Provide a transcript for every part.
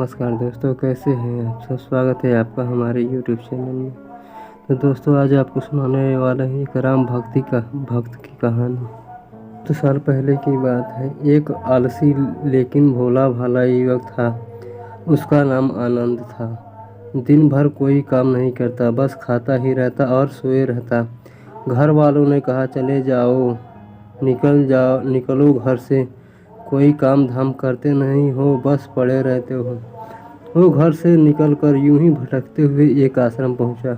नमस्कार दोस्तों, कैसे हैं आप सब। स्वागत है आपका हमारे यूट्यूब चैनल में। तो दोस्तों, आज आपको सुनाने वाला है एक राम भक्त की कहानी। तो साल पहले की बात है। एक आलसी लेकिन भोला भाला युवक था। उसका नाम आनंद था। दिन भर कोई काम नहीं करता, बस खाता ही रहता और सोए रहता। घर वालों ने कहा, चले जाओ, निकलो घर से, कोई काम धाम करते नहीं हो, बस पड़े रहते हो। वो घर से निकलकर यूं ही भटकते हुए एक आश्रम पहुंचा।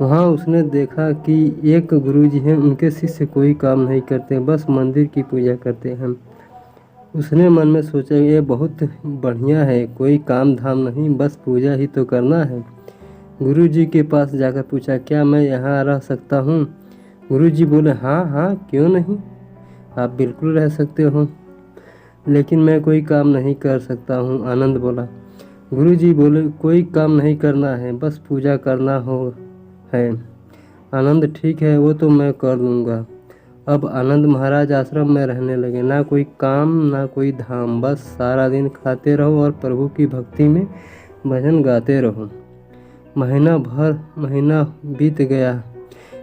वहां उसने देखा कि एक गुरुजी हैं, उनके शिष्य कोई काम नहीं करते, बस मंदिर की पूजा करते हैं। उसने मन में सोचा, ये बहुत बढ़िया है, कोई काम धाम नहीं, बस पूजा ही तो करना है। गुरुजी के पास जाकर पूछा, क्या मैं यहाँ रह सकता हूँ? गुरुजी बोले, हाँ हाँ, क्यों नहीं, आप बिल्कुल रह सकते हो, लेकिन मैं कोई काम नहीं कर सकता हूँ। आनंद बोला। गुरुजी बोले, कोई काम नहीं करना है, बस पूजा करना है। आनंद, ठीक है, वो तो मैं कर लूँगा। अब आनंद महाराज आश्रम में रहने लगे। ना कोई काम ना कोई धाम, बस सारा दिन खाते रहो और प्रभु की भक्ति में भजन गाते रहो। महीना बीत गया।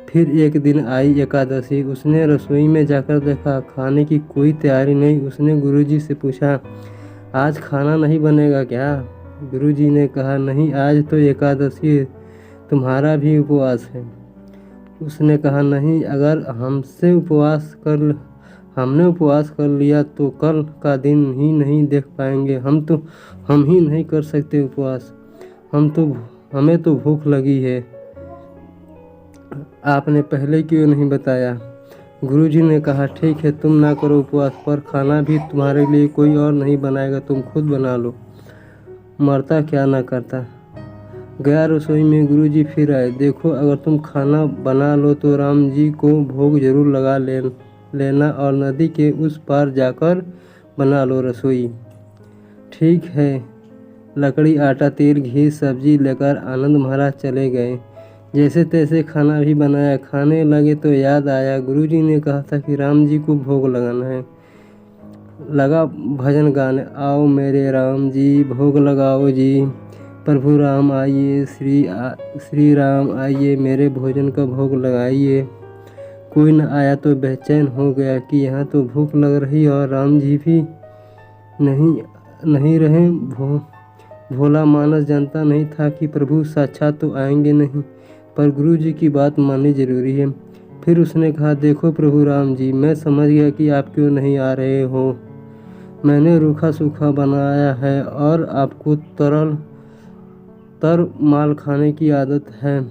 फिर एक दिन आई एकादशी। उसने रसोई में जाकर देखा, खाने की कोई तैयारी नहीं। उसने गुरुजी से पूछा, आज खाना नहीं बनेगा क्या? गुरुजी ने कहा, नहीं, आज तो एकादशी है, तुम्हारा भी उपवास है। उसने कहा, नहीं, अगर हमने उपवास कर लिया तो कल का दिन ही नहीं देख पाएंगे। हम ही नहीं कर सकते उपवास। हमें तो भूख लगी है, आपने पहले क्यों नहीं बताया? गुरुजी ने कहा, ठीक है, तुम ना करो उपवास, पर खाना भी तुम्हारे लिए कोई और नहीं बनाएगा, तुम खुद बना लो। मरता क्या ना करता। गया रसोई में। गुरुजी फिर आए। देखो, अगर तुम खाना बना लो तो राम जी को भोग जरूर लगा लेना और नदी के उस पार जाकर बना लो रसोई। ठीक है। लकड़ी, आटा, तेल, घी, सब्जी लेकर आनंद महाराज चले गए। जैसे तैसे खाना भी बनाया। खाने लगे तो याद आया, गुरुजी ने कहा था कि राम जी को भोग लगाना है। लगा भजन गाने, आओ मेरे राम जी, भोग लगाओ जी, प्रभु राम आइए, श्री राम आइए, मेरे भोजन का भोग लगाइए। कोई न आया तो बेचैन हो गया कि यहाँ तो भूख लग रही और राम जी भी नहीं रहे। भोला मानस जानता नहीं था कि प्रभु साक्षात तो आएंगे नहीं, पर गुरुजी की बात माननी जरूरी है। फिर उसने कहा, देखो प्रभु राम जी, मैं समझ गया कि आप क्यों नहीं आ रहे हो। मैंने रूखा सूखा बनाया है और आपको तर माल खाने की आदत है,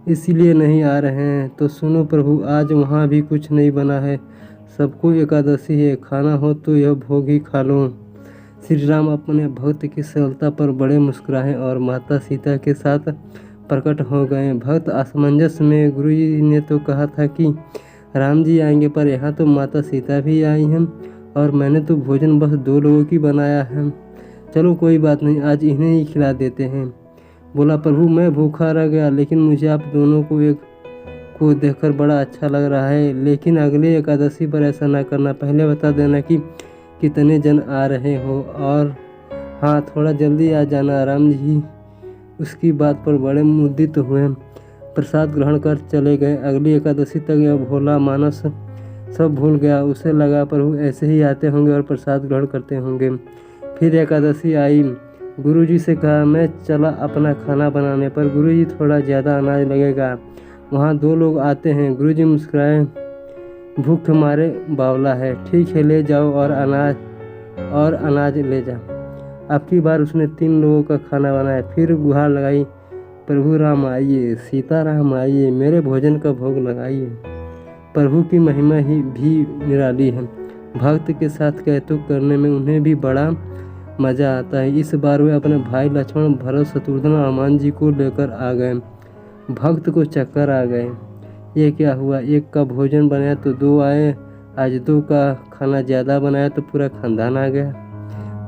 इसीलिए नहीं आ रहे हैं। तो सुनो प्रभु, आज वहाँ भी कुछ नहीं बना है, सबको एकादशी है, खाना हो तो यह भोग ही खा लो। श्री राम अपने भक्त की सरलता पर बड़े मुस्कुराए और माता सीता के साथ प्रकट हो गए। भक्त असमंजस में, गुरुजी ने तो कहा था कि राम जी आएंगे, पर यहाँ तो माता सीता भी आई हैं और मैंने तो भोजन बस 2 लोगों की बनाया है। चलो कोई बात नहीं, आज इन्हें ही खिला देते हैं। बोला, प्रभु मैं भूखा रह गया, लेकिन मुझे आप दोनों को देखकर बड़ा अच्छा लग रहा है, लेकिन अगले एकादशी पर ऐसा ना करना। पहले बता देना कि कितने जन आ रहे हो, और हाँ, थोड़ा जल्दी आ जाना। राम जी उसकी बात पर बड़े मुदित हुए। प्रसाद ग्रहण कर चले गए। अगली एकादशी तक यह भोला मानस सब भूल गया। उसे लगा प्रभु ऐसे ही आते होंगे और प्रसाद ग्रहण करते होंगे। फिर एकादशी आई। गुरुजी से कहा, मैं चला अपना खाना बनाने, पर गुरुजी, थोड़ा ज़्यादा अनाज लगेगा, वहाँ 2 लोग आते हैं। गुरुजी मुस्कुराए, भूख मारे बावला है, ठीक है, ले जाओ और अनाज ले जा। आपकी बार उसने 3 लोगों का खाना बनाया। फिर गुहार लगाई, प्रभु राम आइए, सीता राम आइए, मेरे भोजन का भोग लगाइए। प्रभु की महिमा ही भी निराली है। भक्त के साथ कहतुक करने में उन्हें भी बड़ा मजा आता है। इस बार वे अपने भाई लक्ष्मण, भरत, शत्रुघ्न और हनुमान जी को लेकर आ गए। भक्त को चक्कर आ गए। ये क्या हुआ, एक का भोजन बनाया तो 2 आए, आज 2 का खाना ज़्यादा बनाया तो पूरा खानदान आ गया।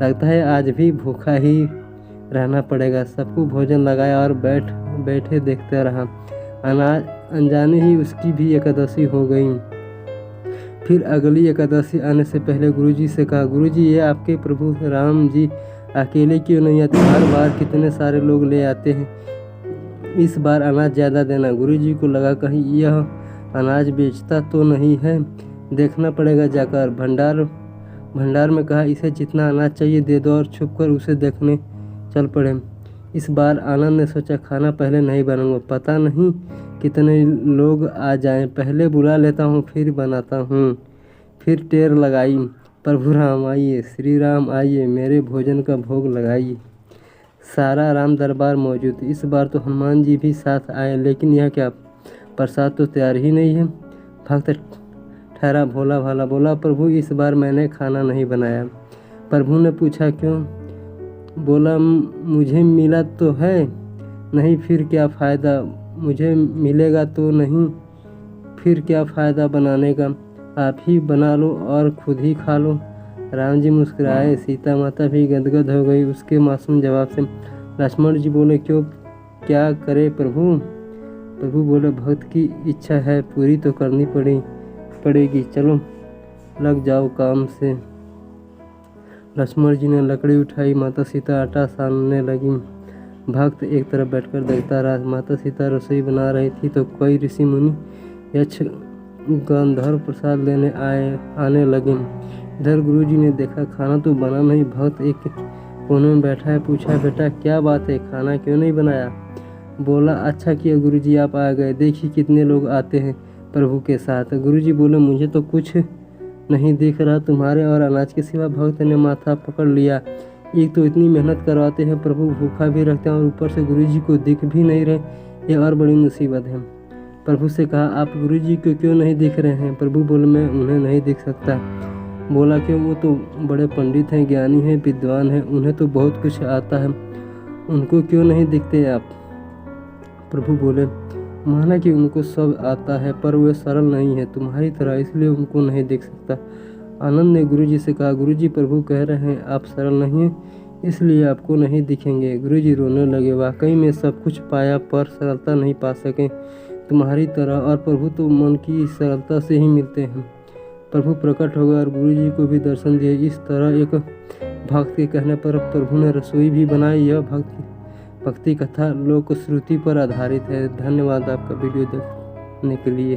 लगता है आज भी भूखा ही रहना पड़ेगा। सबको भोजन लगाया और बैठे देखते रहा। अनजाने ही उसकी भी एकादशी हो गई। फिर अगली एकादशी आने से पहले गुरुजी से कहा, गुरुजी, ये आपके प्रभु राम जी अकेले क्यों नहीं आते? हर बार कितने सारे लोग ले आते हैं। इस बार अनाज ज़्यादा देना। गुरुजी को लगा कहीं यह अनाज बेचता तो नहीं है, देखना पड़ेगा जाकर। भंडार में कहा, इसे जितना अनाज चाहिए दे दो, और छुपकर उसे देखने चल पड़े। इस बार आनंद ने सोचा, खाना पहले नहीं बनाऊंगा, पता नहीं कितने लोग आ जाएं, पहले बुला लेता हूँ फिर बनाता हूँ। फिर टेर लगाई, प्रभु राम आइए, श्री राम आइए, मेरे भोजन का भोग लगाइए। सारा राम दरबार मौजूद। इस बार तो हनुमान जी भी साथ आए, लेकिन यह क्या, प्रसाद तो तैयार ही नहीं है। भक्त ठहरा भोला भाला, बोला, प्रभु इस बार मैंने खाना नहीं बनाया। प्रभु ने पूछा, क्यों? बोला, मुझे मिला तो है नहीं, फिर क्या फ़ायदा? मुझे मिलेगा तो नहीं, फिर क्या फ़ायदा बनाने का? आप ही बना लो और खुद ही खा लो। राम जी मुस्कुराए, सीता माता भी गदगद हो गई उसके मासूम जवाब से। लक्ष्मण जी बोले, क्यों, क्या करे प्रभु? प्रभु बोले, भक्त की इच्छा है, पूरी तो करनी पड़ेगी, चलो लग जाओ काम से। लक्ष्मण जी ने लकड़ी उठाई, माता सीता आटा सानने लगी। भक्त एक तरफ बैठकर देखता रहा। माता सीता रसोई बना रही थी तो कई ऋषि मुनि यक्ष गंधर्व प्रसाद लेने आने लगे। इधर गुरुजी ने देखा खाना तो बना नहीं, भक्त एक कोने में बैठा है। पूछा, बेटा क्या बात है, खाना क्यों नहीं बनाया? बोला, अच्छा किया गुरुजी आप आ गए, देखिए कितने लोग आते हैं प्रभु के साथ। गुरुजी बोले, मुझे तो कुछ नहीं दिख रहा तुम्हारे और अनाज के सिवा। भक्त ने माथा पकड़ लिया, एक तो इतनी मेहनत करवाते हैं, प्रभु भूखा भी रखते हैं और ऊपर से गुरुजी को दिख भी नहीं रहे, ये और बड़ी मुसीबत है। प्रभु से कहा, आप गुरुजी को क्यों नहीं दिख रहे हैं? प्रभु बोले, मैं उन्हें नहीं दिख सकता। बोला, क्यों? वो तो बड़े पंडित हैं, ज्ञानी हैं, विद्वान हैं, उन्हें तो बहुत कुछ आता है, उनको क्यों नहीं दिखते आप? प्रभु बोले, माना कि उनको सब आता है, पर वे सरल नहीं है तुम्हारी तरह, इसलिए उनको नहीं दिख सकता। आनंद ने गुरुजी से कहा, गुरुजी प्रभु कह रहे हैं आप सरल नहीं हैं, इसलिए आपको नहीं दिखेंगे। गुरुजी रोने लगे, वाकई में सब कुछ पाया पर सरलता नहीं पा सके तुम्हारी तरह, और प्रभु तो मन की सरलता से ही मिलते हैं। प्रभु प्रकट हो गए और गुरुजी को भी दर्शन दिए। इस तरह एक भक्त के कहने पर प्रभु ने रसोई भी बनाई। यह भक्ति कथा लोक श्रुति पर आधारित है। धन्यवाद आपका वीडियो देखने के लिए।